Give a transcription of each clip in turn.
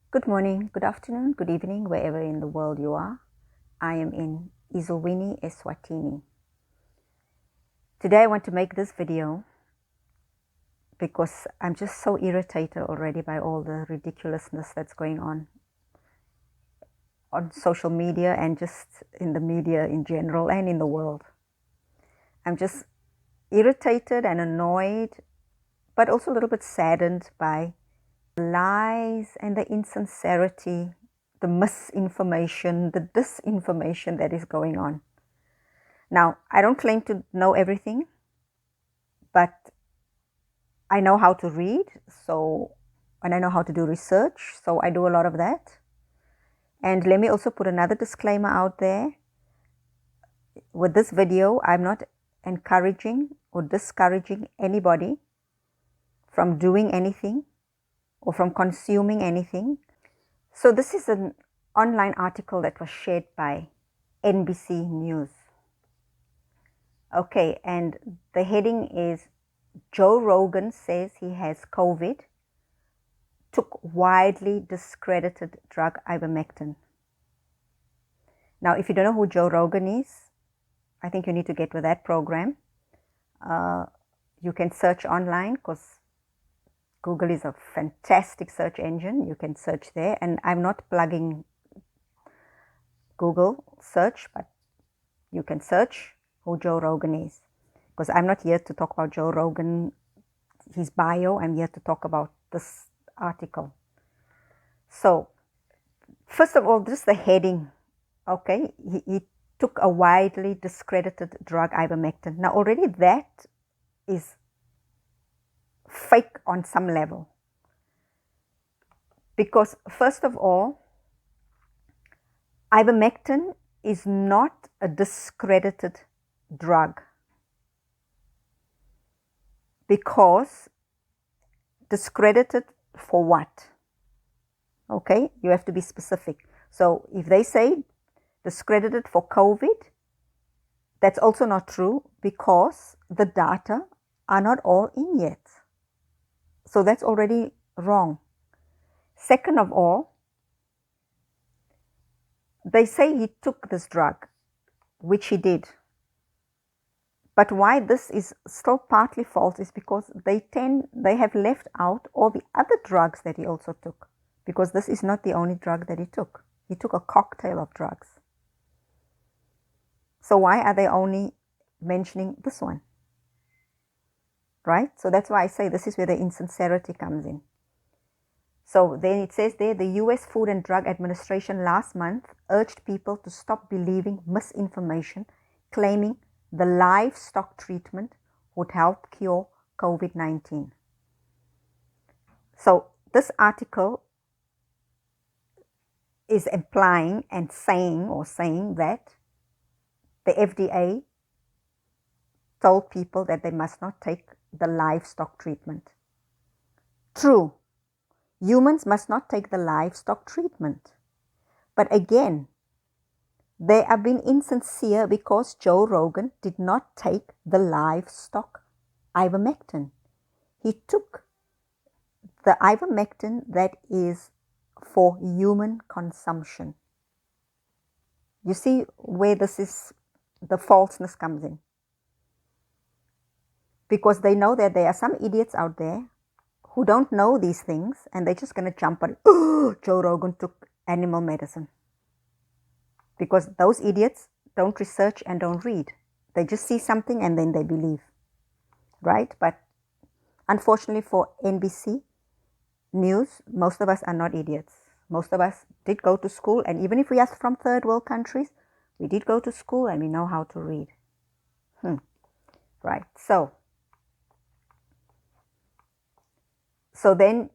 Good morning, good afternoon, good evening, wherever in the world you are. I am in Izulwini, Eswatini. Today I want to make this video because I'm just so irritated already by all the ridiculousness that's going on social media and just in the media in general and in the world. I'm just irritated and annoyed, but also a little bit saddened by the lies and the insincerity, the misinformation, the disinformation that is going on. Now, I don't claim to know everything, but I know how to read, and I know how to do research, so I do a lot of that. And let me also put another disclaimer out there. With this video, I'm not encouraging or discouraging anybody from doing anything or from consuming anything. So this is an online article that was shared by NBC News. Okay, and the heading is Joe Rogan says he has COVID, took widely discredited drug Ivermectin. Now, if you don't know who Joe Rogan is, I think you need to get with that program. You can search online because Google is a fantastic search engine. You can search there, and I'm not plugging Google search, but you can search who Joe Rogan is, because I'm not here to talk about Joe Rogan, his bio. I'm here to talk about this article. So, first of all, this is the heading. Okay, he took a widely discredited drug, Ivermectin. Now, already that is fake on some level. Because, first of all, Ivermectin is not a discredited drug. Because discredited for what? Okay, you have to be specific. So if they say discredited for COVID, that's also not true because the data are not all in yet. So that's already wrong. Second of all, they say he took this drug, which he did. But why this is still partly false is because they have left out all the other drugs that he also took, because this is not the only drug that he took. He took a cocktail of drugs. So why are they only mentioning this one? Right? So that's why I say this is where the insincerity comes in. So then it says there, the US Food and Drug Administration last month urged people to stop believing misinformation, claiming the livestock treatment would help cure COVID-19. So this article is implying and saying that the FDA told people that they must not take the livestock treatment. True, humans must not take the livestock treatment. But again, they are being insincere because Joe Rogan did not take the livestock Ivermectin. He took the Ivermectin that is for human consumption. You see where the falseness comes in. Because they know that there are some idiots out there who don't know these things and they're just going to jump on, oh, Joe Rogan took animal medicine. Because those idiots don't research and don't read. They just see something and then they believe. Right? But unfortunately for NBC News, most of us are not idiots. Most of us did go to school, and even if we are from third world countries, we did go to school and we know how to read. Right. So then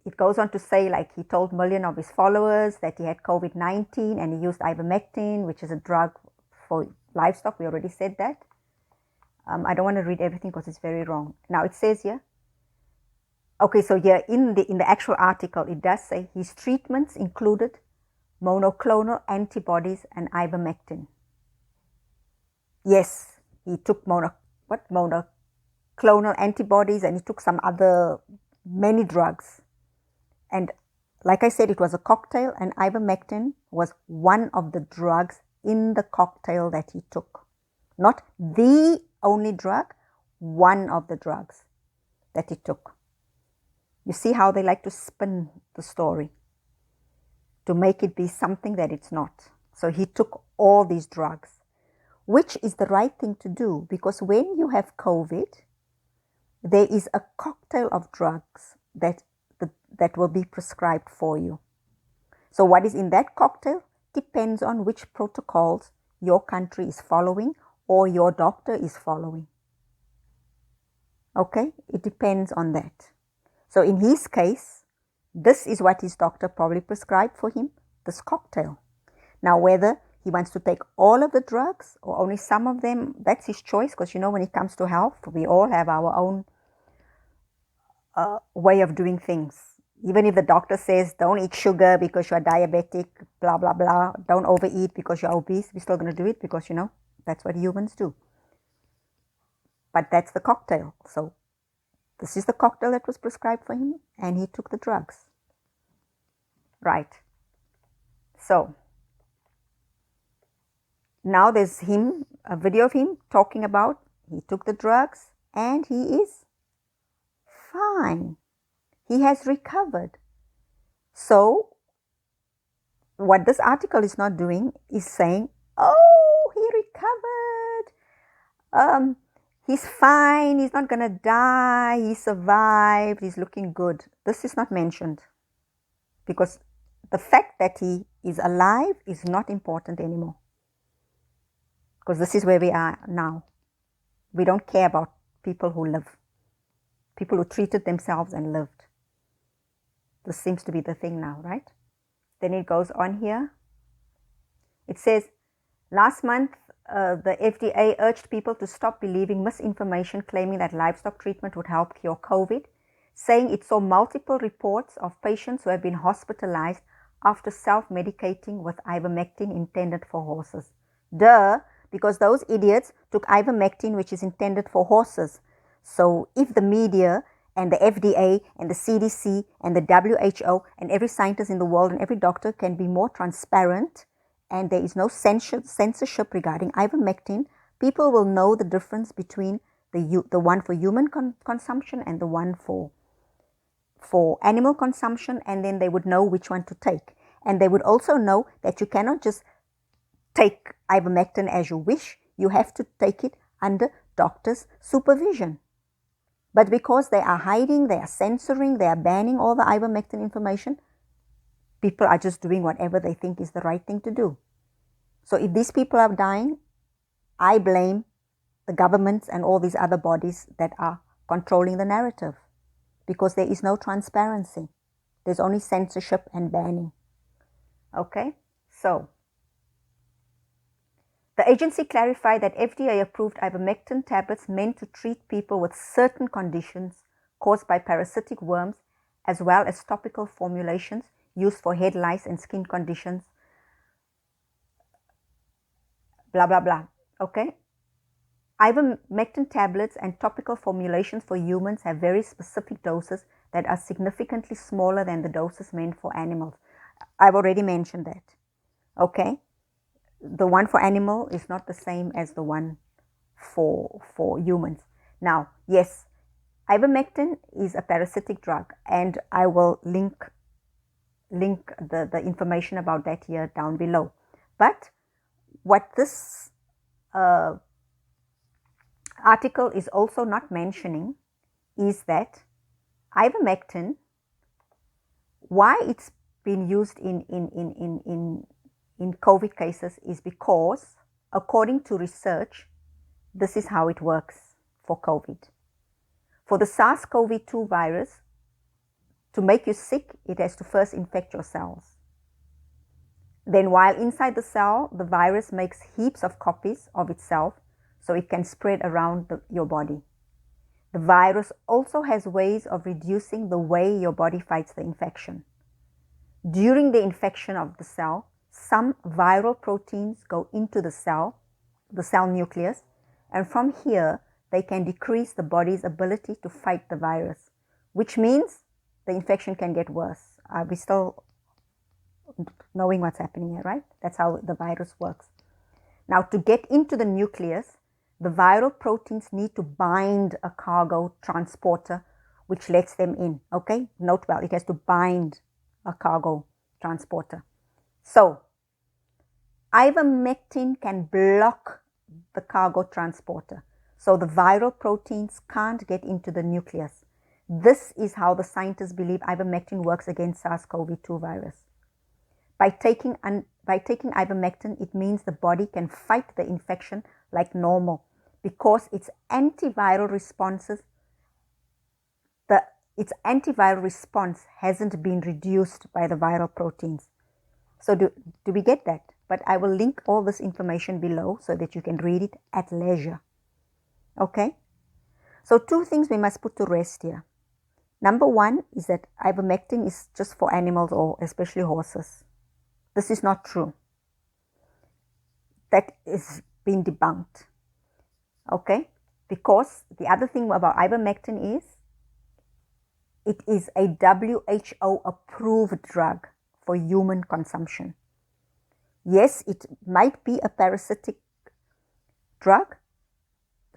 it goes on to say, like, he told millions of his followers that he had COVID-19 and he used Ivermectin, which is a drug for livestock. We already said that. I don't want to read everything because it's very wrong. Now it says here, okay, so here in the actual article, it does say his treatments included monoclonal antibodies and Ivermectin. Yes, he took monoclonal antibodies, and he took some other many drugs. And like I said, it was a cocktail, and ivermectin was one of the drugs in the cocktail that he took. Not the only drug, one of the drugs that he took. You see how they like to spin the story to make it be something that it's not. So he took all these drugs, which is the right thing to do, because when you have COVID, there is a cocktail of drugs that will be prescribed for you. So what is in that cocktail depends on which protocols your country is following or your doctor is following. Okay, it depends on that. So in his case, this is what his doctor probably prescribed for him, this cocktail. Now, whether he wants to take all of the drugs or only some of them, that's his choice, because you know, when it comes to health, we all have our own way of doing things. Even if the doctor says, don't eat sugar because you're diabetic, blah, blah, blah, don't overeat because you're obese, we're still going to do it because, you know, that's what humans do. But that's the cocktail. So this is the cocktail that was prescribed for him, and he took the drugs. Right. So now there's him, a video of him talking about he took the drugs and he is fine. He has recovered. So what this article is not doing is saying, oh, he recovered. He's fine. He's not going to die. He survived. He's looking good. This is not mentioned, because the fact that he is alive is not important anymore, because this is where we are now. We don't care about people who live, people who treated themselves and lived. This seems to be the thing now, right? Then it goes on here. It says, last month, the FDA urged people to stop believing misinformation claiming that livestock treatment would help cure COVID, saying it saw multiple reports of patients who have been hospitalized after self-medicating with ivermectin intended for horses. Duh, because those idiots took ivermectin, which is intended for horses. So if the media and the FDA and the CDC and the WHO and every scientist in the world and every doctor can be more transparent, and there is no censorship regarding ivermectin, people will know the difference between the one for human consumption and the one for animal consumption, and then they would know which one to take. And they would also know that you cannot just take ivermectin as you wish. You have to take it under doctor's supervision. But because they are hiding, they are censoring, they are banning all the ivermectin information, people are just doing whatever they think is the right thing to do. So if these people are dying, I blame the governments and all these other bodies that are controlling the narrative, because there is no transparency. There's only censorship and banning. Okay, so the agency clarified that FDA-approved ivermectin tablets meant to treat people with certain conditions caused by parasitic worms, as well as topical formulations used for head lice and skin conditions, blah, blah, blah. Okay? Ivermectin tablets and topical formulations for humans have very specific doses that are significantly smaller than the doses meant for animals. I've already mentioned that. Okay? The one for animal is not the same as the one for humans. Now, yes, ivermectin is a parasitic drug, and I will link the information about that here down below. But what this article is also not mentioning is that ivermectin, why it's been used in COVID cases, is because, according to research, this is how it works for COVID. For the SARS-CoV-2 virus, to make you sick, it has to first infect your cells. Then while inside the cell, the virus makes heaps of copies of itself so it can spread around your body. The virus also has ways of reducing the way your body fights the infection. During the infection of the cell, some viral proteins go into the cell nucleus, and from here they can decrease the body's ability to fight the virus, which means the infection can get worse. are we still knowing what's happening here, right? That's how the virus works. Now, to get into the nucleus, the viral proteins need to bind a cargo transporter, which lets them in, okay? Note well, it has to bind a cargo transporter. So, ivermectin can block the cargo transporter. So the viral proteins can't get into the nucleus. This is how the scientists believe ivermectin works against SARS-CoV-2 virus. By taking ivermectin, it means the body can fight the infection like normal because its antiviral response hasn't been reduced by the viral proteins. So do we get that? But I will link all this information below so that you can read it at leisure. Okay? So 2 things we must put to rest here. Number 1 is that ivermectin is just for animals, or especially horses. This is not true. That is being debunked. Okay? Because the other thing about ivermectin is it is a WHO approved drug for human consumption. Yes, it might be a parasitic drug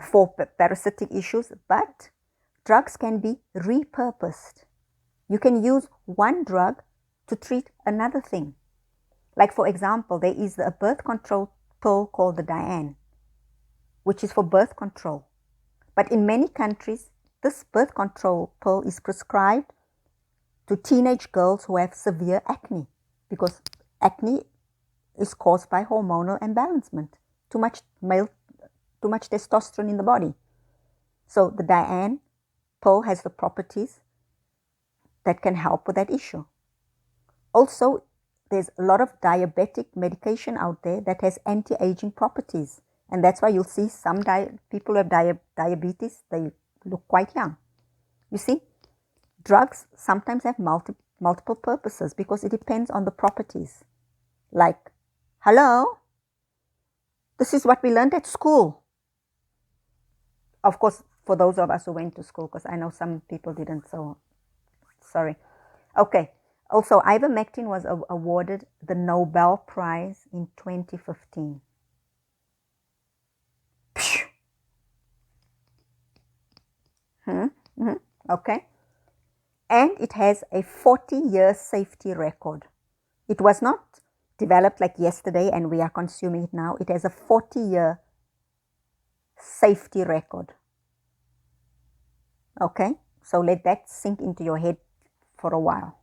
for parasitic issues, but drugs can be repurposed. You can use one drug to treat another thing. Like, for example, there is a birth control pill called the Diane, which is for birth control. But in many countries, this birth control pill is prescribed to teenage girls who have severe acne, because acne is caused by hormonal imbalancement, too much testosterone in the body. So the Diane pill has the properties that can help with that issue. Also, there's a lot of diabetic medication out there that has anti-aging properties. And that's why you'll see some people who have diabetes, they look quite young. You see, drugs sometimes have multiple purposes because it depends on the properties. Like, hello, this is what we learned at school. Of course, for those of us who went to school, because I know some people didn't, so sorry. Okay, also ivermectin was awarded the Nobel Prize in 2015. Okay, and it has a 40-year safety record. It was not developed like yesterday and we are consuming it now. It has a 40-year safety record. Okay, so let that sink into your head for a while.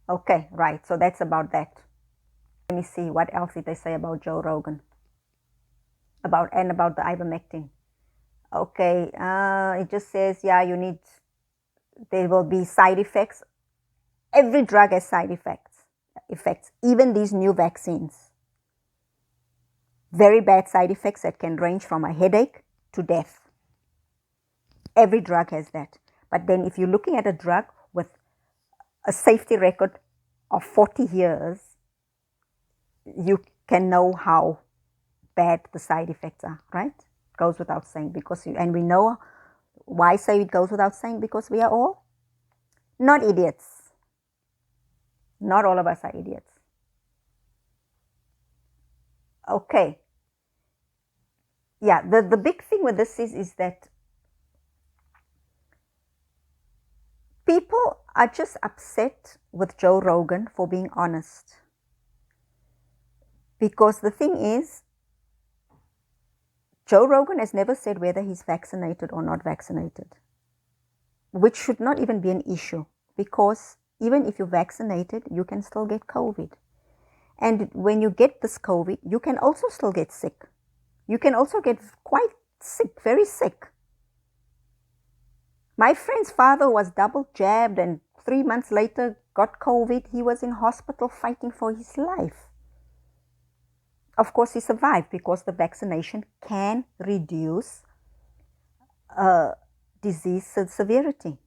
Okay, right, so that's about that. Let me see, what else did they say about Joe Rogan? About the ivermectin. Okay, it just says, yeah, there will be side effects. Every drug has side effects, even these new vaccines. Very bad side effects that can range from a headache to death. Every drug has that. But then if you're looking at a drug with a safety record of 40 years, you can know how bad the side effects are, right? Goes without saying, and we know why I say it goes without saying, because we are all not idiots. Not all of us are idiots. Okay. Yeah, the big thing with this is that people are just upset with Joe Rogan for being honest. Because the thing is, Joe Rogan has never said whether he's vaccinated or not vaccinated, which should not even be an issue, because even if you're vaccinated, you can still get COVID. And when you get this COVID, you can also still get sick. You can also get quite sick, very sick. My friend's father was double jabbed and 3 months later got COVID. He was in hospital fighting for his life. Of course, he survived because the vaccination can reduce disease severity.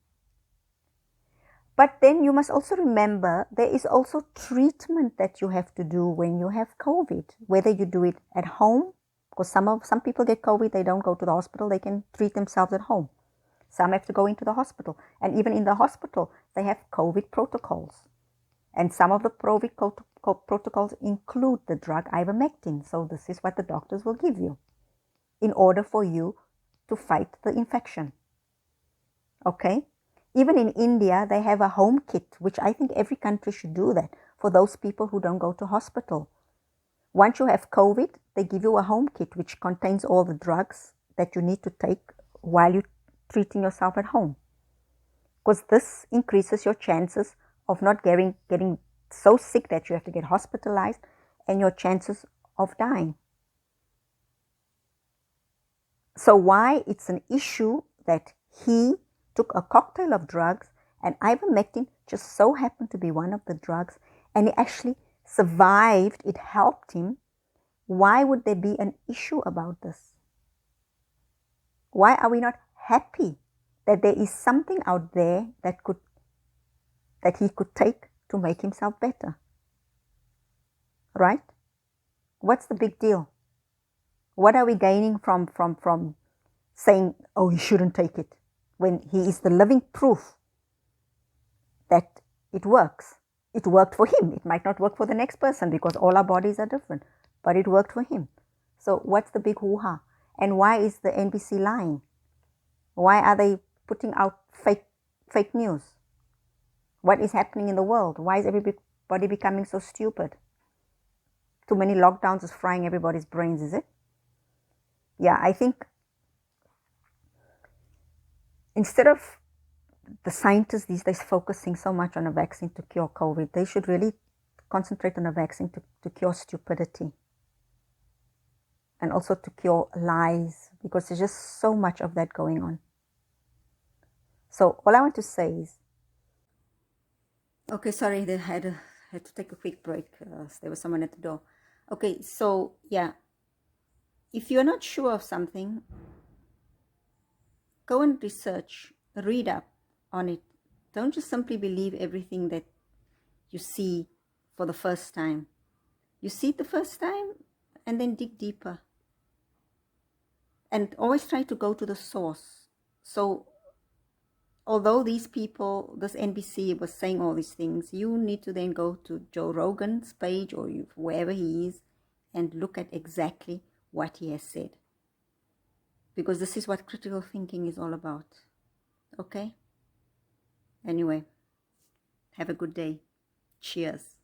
But then you must also remember there is also treatment that you have to do when you have COVID, whether you do it at home, because some people get COVID, they don't go to the hospital, they can treat themselves at home. Some have to go into the hospital. And even in the hospital, they have COVID protocols. And some of the COVID protocols include the drug ivermectin. So this is what the doctors will give you in order for you to fight the infection. Okay? Even in India, they have a home kit, which I think every country should do that for those people who don't go to hospital. Once you have COVID, they give you a home kit which contains all the drugs that you need to take while you're treating yourself at home. Because this increases your chances of not getting so sick that you have to get hospitalized and your chances of dying. So why it's an issue that he took a cocktail of drugs, and ivermectin just so happened to be one of the drugs, and he actually survived, it helped him. Why would there be an issue about this? Why are we not happy that there is something out there that he could take to make himself better? Right? What's the big deal? What are we gaining from saying, oh, he shouldn't take it, when he is the living proof that it works? It worked for him. It might not work for the next person because all our bodies are different, but it worked for him. So what's the big hoo-ha? And why is the NBC lying? Why are they putting out fake news? What is happening in the world? Why is everybody becoming so stupid? Too many lockdowns is frying everybody's brains, is it? Yeah, I think instead of the scientists these days focusing so much on a vaccine to cure COVID, they should really concentrate on a vaccine to cure stupidity and also to cure lies, because there's just so much of that going on. So all I want to say is, okay, sorry, they had to take a quick break. There was someone at the door. Okay, so yeah, if you're not sure of something, go and research, read up on it. Don't just simply believe everything that you see for the first time. You see it the first time and then dig deeper. And always try to go to the source. So although these people, this NBC was saying all these things, you need to then go to Joe Rogan's page or wherever he is and look at exactly what he has said. Because this is what critical thinking is all about. Okay? Anyway, have a good day. Cheers.